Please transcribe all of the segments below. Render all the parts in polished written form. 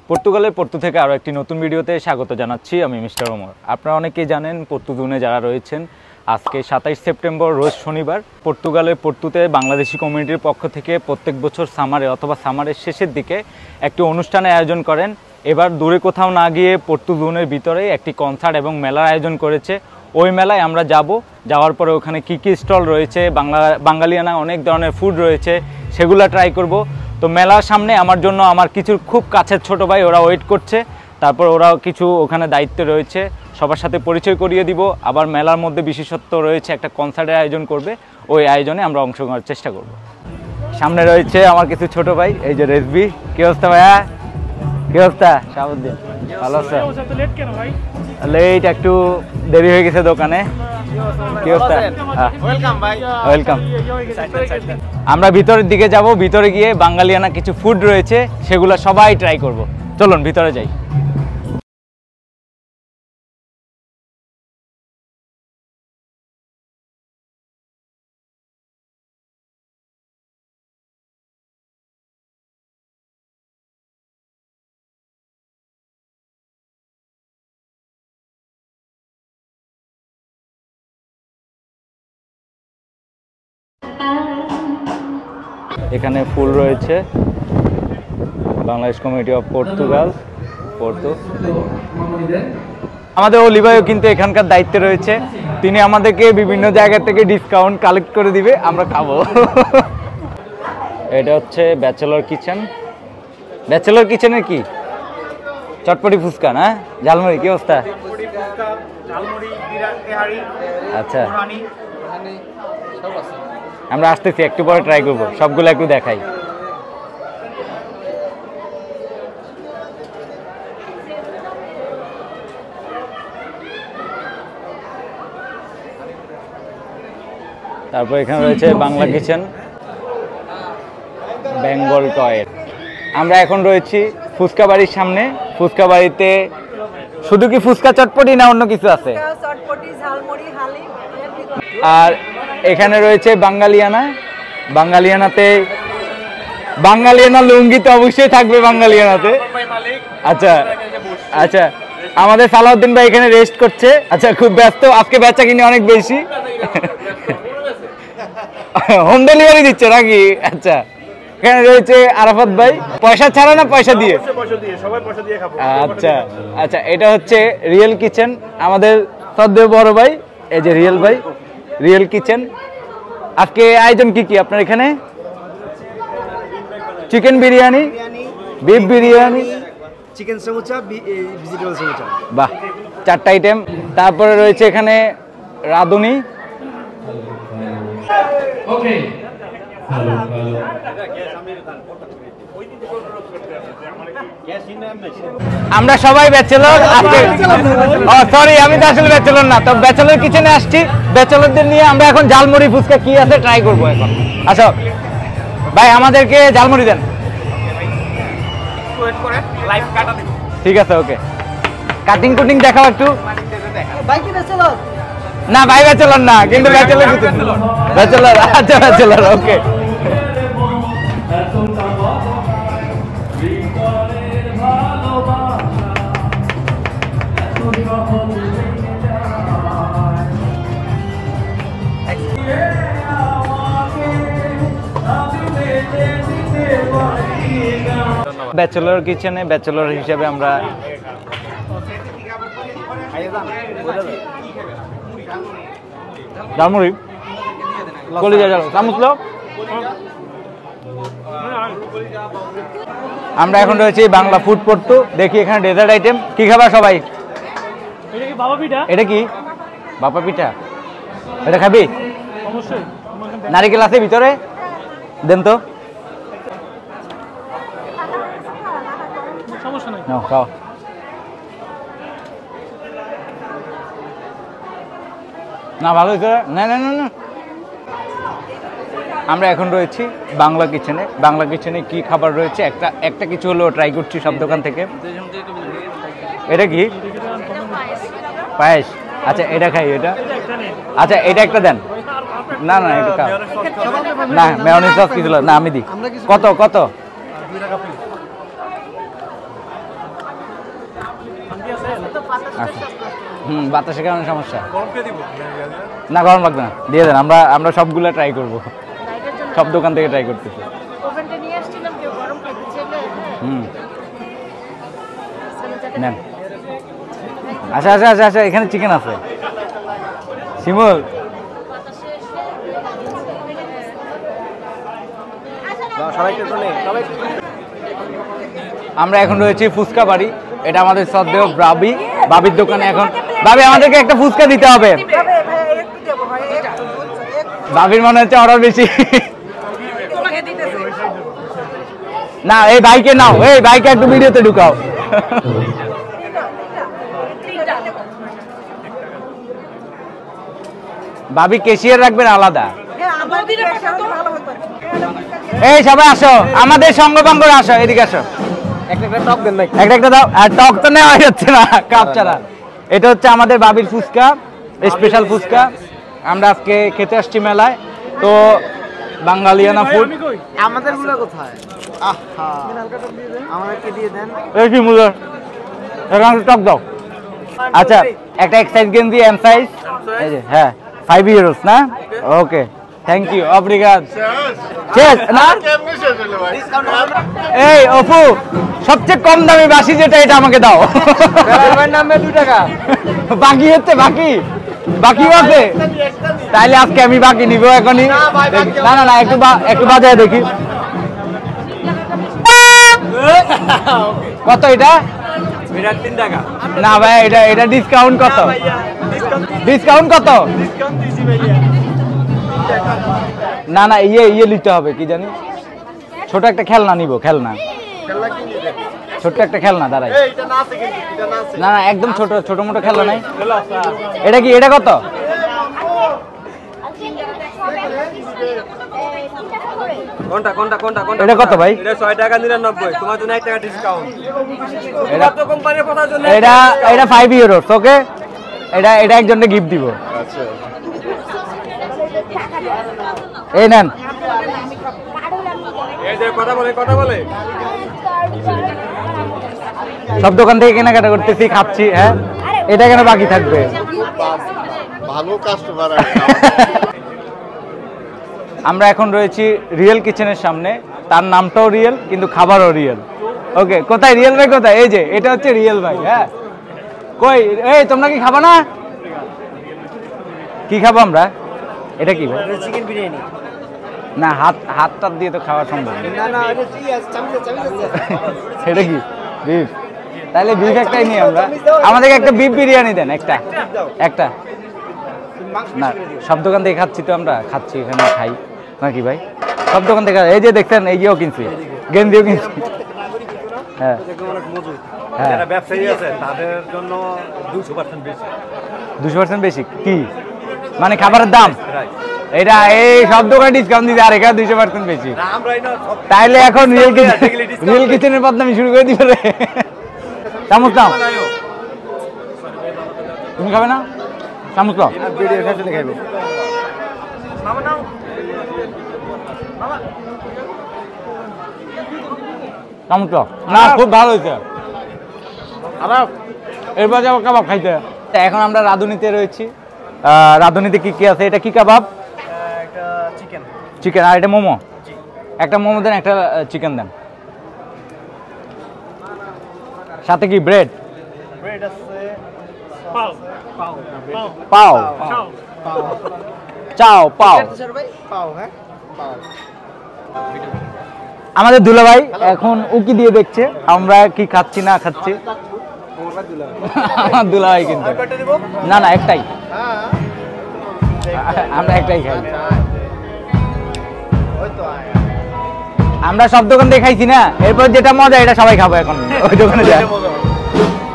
পর্তুগালের পর্তু থেকে আরও একটি নতুন ভিডিওতে স্বাগত জানাচ্ছি। আমি মিস্টার ওমর। আপনারা অনেকেই জানেন পর্তু জোনে যারা রয়েছেন, আজকে 27 সেপ্টেম্বর রোজ শনিবার পর্তুগালের পর্তুতে বাংলাদেশি কমিউনিটির পক্ষ থেকে প্রত্যেক বছর সামারে অথবা সামারের শেষের দিকে একটি অনুষ্ঠানের আয়োজন করেন। এবার দূরে কোথাও না গিয়ে পর্তু জোনের ভিতরে একটি কনসার্ট এবং মেলার আয়োজন করেছে। ওই মেলায় আমরা যাওয়ার পরে ওখানে কী কী স্টল রয়েছে, বাঙালিয়ানা অনেক ধরনের ফুড রয়েছে, সেগুলো ট্রাই করব। তো মেলার সামনে আমার জন্য আমার কিছু খুব কাছের ছোট ভাই ওরা ওয়েট করছে। তারপর ওরাও কিছু ওখানে দায়িত্বে রয়েছে, সবার সাথে পরিচয় করিয়ে দিব। আবার মেলার মধ্যে বিশেষত্ব রয়েছে, একটা কনসার্টের আয়োজন করবে, ওই আয়োজনে আমরা অংশগ্রহণের চেষ্টা করব। সামনে রয়েছে আমার কিছু ছোট ভাই, এই যে রেসবি। কী অবস্থা ভাইয়া? কী অবস্থা? শাহাবুদ্দিন ভালো আছে? লেট, একটু দেরি হয়ে গেছে দোকানে। কি অবস্থা? ওয়েলকাম। আমরা ভিতরের দিকে যাব, ভিতরে গিয়ে বাঙালিয়ানা কিছু ফুড রয়েছে সেগুলো সবাই ট্রাই করব। চলুন ভিতরে যাই। এখানে ফুল রয়েছে বাংলাদেশ কমিউনিটি অফ পর্তুগাল পর্তু। আমাদের অলিভাইও কিন্তু এখানকার দায়িত্বে রয়েছে, তিনি আমাদেরকে বিভিন্ন জায়গা থেকে ডিসকাউন্ট কালেক্ট করে দিবে, আমরা খাবো। এটা হচ্ছে ব্যাচেলর কিচেন। ব্যাচেলর কিচেনের কি চটপটি ফুচকা না ঝালমুড়ি? কি অবস্থা? আচ্ছা, আমরা আসতেছি, একটু পরে ট্রাই করবো, সবগুলো একটু দেখাই। তারপর এখানে রয়েছে বাংলা কিচেন, বেঙ্গল টয়েট। আমরা এখন রয়েছি ফুচকা বাড়ির সামনে। ফুচকা বাড়িতে শুধু কি ফুচকা চটপটি না অন্য কিছু আছে? আর এখানে রয়েছে বাঙালিয়ানা। বাঙালিয়ানাতে বাঙালিয়ানা লুঙ্গি তো অবশ্যই থাকবে বাঙালিয়ানাতে। আচ্ছা আচ্ছা, আমাদের সালাউদ্দিন ভাই এখানে রেস্ট করছে। আচ্ছা, খুব ব্যস্ত আজকে, বেচা কিনে অনেক বেশি। হোম ডেলিভারি দিচ্ছে নাকি? আচ্ছা, এখানে রয়েছে আরাফাত ভাই। পয়সা ছাড়া না পয়সা দিয়ে? আচ্ছা আচ্ছা, এটা হচ্ছে রিয়েল কিচেন, আমাদের শ্রদ্ধেয় বড় ভাই, এই যে রিয়েল ভাই, রিয়েল কিচেন। আজকে আয়োজন কি কি আপনার এখানে? Chicken biryani, beef biryani, chicken samosa, vegetable samosa. বাহ, 4টা আইটেম। তারপরে রয়েছে এখানে রাঁধুনি। আমরা সবাই ব্যাচেলর। সরি, আমি তো আসলে ব্যাচেলর না, তো ব্যাচেলর কিচেনে আসছি। ব্যাচেলরদের নিয়ে আমরা এখন ঝালমুড়ি ফুচকা কি আছে ট্রাই করবো এখন। আচ্ছা ভাই, আমাদেরকে ঝালমুড়ি দেন। ঠিক আছে, ওকে। কাটিং কুটিং দেখাও একটু। না ভাই, ব্যাচেলর না, কিন্তু ব্যাচেলর ব্যাচেলর। আচ্ছা, ব্যাচেলর, ওকে। ব্যাচেলর কিচেনে ব্যাচেলর হিসেবে আমরা ঝালমুড়ি, কলিজা ঝাল, চামচ লো। আমরা এখন রয়েছি বাংলা ফুড পর্তু। দেখি এখানে ডেজার্ট আইটেম কি খাবার সবাই? এটা কি বাপা পিঠা? এটা খাবি? নারিকেল আছে ভিতরে, দেন তো। খাও। না ভালো হয়েছে না? না না না। আমরা এখন রয়েছি বাংলা কিচেনে। বাংলা কিচেনে কি খাবার রয়েছে একটা কিছু হলেও ট্রাই করছি সব দোকান থেকে। এটা কি? পায়েস। আচ্ছা, এটা খাই। এটা আচ্ছা, এটা একটা দেন। না না, এটা খাও না। মেয়োনিজ সস কিছু না, আমি দিই। কত কত? আচ্ছা বাতাসের কারণে সমস্যা না, গরম লাগবে না, দিয়ে দেন। আমরা সবগুলা ট্রাই করব, সব দোকান থেকে ট্রাই করতেছি। নেন। আচ্ছা আচ্ছা আচ্ছা আচ্ছা, এখানে চিকেন আছে। শিমুল আমরা এখন রয়েছি ফুচকা বাড়ি। এটা আমাদের শ্রদ্ধেয় বাবির দোকানে। এখন বাবি আমাদেরকে একটা ফুচকা দিতে হবে। বাবির মনে হচ্ছে অর্ডার বেশি। না এই ভাইকে নাও, এই ভাইকে একটু ভিডিওতে ঢুকাও। ভাবি ক্যাশিয়ার রাখবেন আলাদা। এই সবাই আসো, আমাদের সঙ্গপাঙ্গরা আসো, এদিকে আসো। একটা টক দেন ভাই, একটা দাও। আর টক তো নেওয়া যাচ্ছে না, কাপ ছাড়া। এটা হচ্ছে আমাদের বাবির ফুচকা, স্পেশাল ফুচকা। আমরা আজকে খেতে আসছি মেলায়, তো বাঙালিয়ানা ফুড। আমাদের গুলো কোথায়? আহা, আমাদেরকে দিয়ে দেন। এই কি মুজার, এখানে টক দাও। আচ্ছা একটা এক সাইজ গেঞ্জি, এম সাইজ। এই যে হ্যাঁ 5 ইউরোস না? ওকে থ্যাংক ইউ, অব্রিগাদ। চেস না এই অপু, সবচেয়ে কম দামি বাসি যেটা, এটা আমাকে দাও। নামে 2 টাকা বাকি হচ্ছে, বাকি আছে। তাইলে আজকে আমি বাকি নিব এখনই। না না না, একটু বাজায় দেখি কত এটা। 3 টাকা না ভাই, এটা ডিসকাউন্ট কত? ডিসকাউন্ট কত? না না, ইয়ে নিতে হবে, কি জানি ছোট একটা খেলনা নিব। খেলনা ছোট্ট একটা খেলনা দাঁড়াই। না না একদম ছোট মোটো খেলনা নাই। এটা কি, এটা কত? এটা কত ভাই? এটা 6 টাকা 99, তোমার জন্য 1 টাকা ডিসকাউন্ট। এটা তো কোম্পানির কথার জন্য। এটা 5 ইউরো। ওকে, এটা একজনকে গিফট দিব। আচ্ছা এই নেন। এই যে কথা বলে সব দোকান থেকে কেনাকাটা করতেছি, খাচ্ছি। হ্যাঁ এটা কেন বাকি থাকবে? ভালো কাস্টমার। আমরা এখন রয়েছি রিয়েল কিচেনের সামনে। তার নামটাও রিয়েল, কিন্তু খাবারও রিয়েল। ওকে, কোথায় রিয়েল ভাই, কোথায়? এই যে এটা হচ্ছে রিয়েল ভাই। হ্যাঁ কই, এই তোমরা কি খাবা না? কি খাবো আমরা? এটা কি ভাই? চিকেন বিরিয়ানি। না হাত দিয়ে তো খাওয়া সম্ভব না। না এটা কি আছে? চামচ। এটা কি বিফ? তাহলে বিফ একটাই নিই আমরা। আমাদেরকে একটা বিফ বিরিয়ানি দেন, একটা। না সব দোকান থেকে খাচ্ছি, তো আমরা খাচ্ছি এখানে খাই নাকি ভাই? সব দোকান থেকে। এই যে দেখছেন, এইও কিনছি, গেন্দিও কিনছি। হ্যাঁ যারা ব্যবসায়ী আছে তাদের জন্য 200% বেশি। 200% বেশি কি মানে? খাবারের দাম এটা এই সব দোকানে ডিসকাউন্ট দিতে, আর এখানে 200% বেশি। তাইলে এখন রিয়েল কিচেনের বদনামি শুরু করে দিবে রে। চামচ দাও, তুমি খাবে না? চামচ দাও। চামচ দাও। না খুব ভালো হয়েছে। এরপর যাবো কাবাব খাইতে। এখন আমরা রাঁধুনিতে রয়েছি। রাঁধুনিতে কি কি আছে? এটা কি কাবাব? চিকেন। আর এটা মোমো। একটা মোমো দেন, একটা চিকেন দেন। সাথে কি ব্রেড? পাও। চাও পাও। আমাদের দুলাভাই এখন উকি দিয়ে দেখছে আমরা কি খাচ্ছি না খাচ্ছি। আমার দুলাভাই কিন্তু না একটাই, আমরা একটাই খাই। আমরা সব দোকান থেকে খাইছি না, এরপর যেটা মজা এটা সবাই খাবো এখন। ওই দোকানে যায়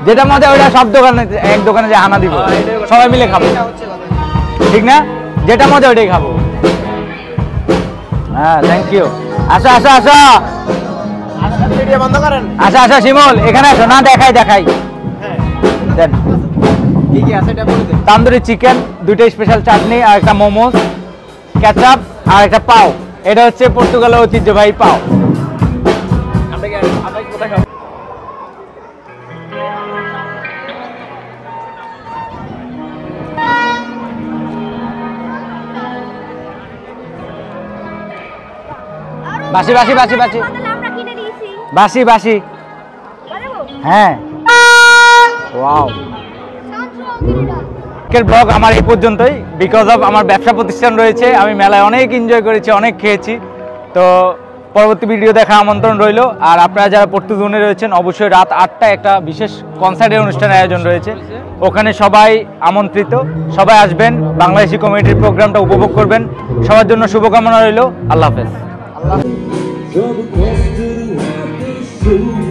যেটা মজা ওইটা সব দোকানে, এক দোকানে যে হানা দিব, সবাই মিলে খাবো, ঠিক না? যেটা মজা ওইটাই খাবো। হ্যাঁ থ্যাংক ইউ। আসো আসো আসো আসো আসো শিমুল, এখানে আসো না, দেখাই দেন। তান্দুরি চিকেন, 2টা স্পেশাল চাটনি, আর একটা মোমোস, কেচাপ, আর একটা পাও। এটা হচ্ছে পর্তুগালের ঐতিহ্যবাহী পাও। বাসি বাসি বাসি বাসি বদলে আমরা কিনে দিয়েছি বাসি বাসি বাজাবো হ্যাঁ ওয়াও আজকের ব্লগ আমার এই পর্যন্তই বিকজ অফ আমার ব্যবসা প্রতিষ্ঠান রয়েছে আমি মেলায় অনেক এনজয় করেছি অনেক খেয়েছি তো পরবর্তী ভিডিও দেখা আমন্ত্রণ রইল আর আপনারা যারা পর্তুজনে রয়েছেন অবশ্যই রাত 8টায় একটা বিশেষ কনসার্টের অনুষ্ঠানের আয়োজন রয়েছে ওখানে সবাই আমন্ত্রিত সবাই আসবেন বাংলাদেশি কমিউনিটির প্রোগ্রামটা উপভোগ করবেন সবার জন্য শুভকামনা রইল আল্লাহ হাফেজ Trouble comes to the